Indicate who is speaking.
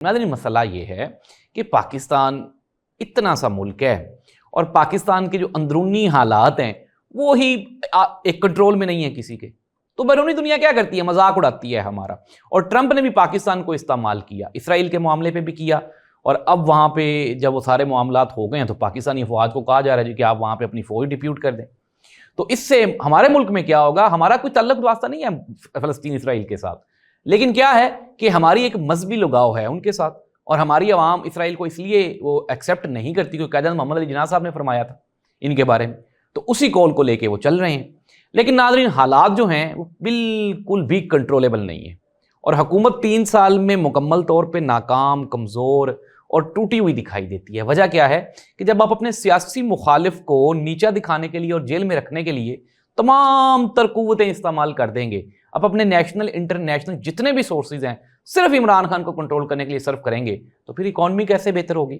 Speaker 1: ناظرین مسئلہ یہ ہے کہ پاکستان اتنا سا ملک ہے اور پاکستان کے جو اندرونی حالات ہیں وہ ہی ایک کنٹرول میں نہیں ہے کسی کے، تو بیرونی دنیا کیا کرتی ہے؟ مذاق اڑاتی ہے ہمارا۔ اور ٹرمپ نے بھی پاکستان کو استعمال کیا، اسرائیل کے معاملے پہ بھی کیا، اور اب وہاں پہ جب وہ سارے معاملات ہو گئے ہیں تو پاکستانی افواج کو کہا جا رہا ہے کہ آپ وہاں پہ اپنی فوج ڈپیوٹ کر دیں۔ تو اس سے ہمارے ملک میں کیا ہوگا؟ ہمارا کوئی تعلق واسطہ نہیں ہے فلسطین اسرائیل کے ساتھ، لیکن کیا ہے کہ ہماری ایک مذہبی لگاؤ ہے ان کے ساتھ، اور ہماری عوام اسرائیل کو اس لیے وہ ایکسیپٹ نہیں کرتی کہ قائد محمد علی جناح صاحب نے فرمایا تھا ان کے بارے میں، تو اسی کول کو لے کے وہ چل رہے ہیں۔ لیکن ناظرین حالات جو ہیں وہ بالکل بھی کنٹرولیبل نہیں ہیں، اور حکومت 3 سال میں مکمل طور پہ ناکام، کمزور اور ٹوٹی ہوئی دکھائی دیتی ہے۔ وجہ کیا ہے کہ جب آپ اپنے سیاسی مخالف کو نیچا دکھانے کے لیے اور جیل میں رکھنے کے لیے تمام تر قوتیں استعمال کر دیں گے، آپ اپنے نیشنل انٹرنیشنل جتنے بھی سورسز ہیں صرف عمران خان کو کنٹرول کرنے کے لیے صرف کریں گے، تو پھر اکانومی کیسے بہتر ہوگی؟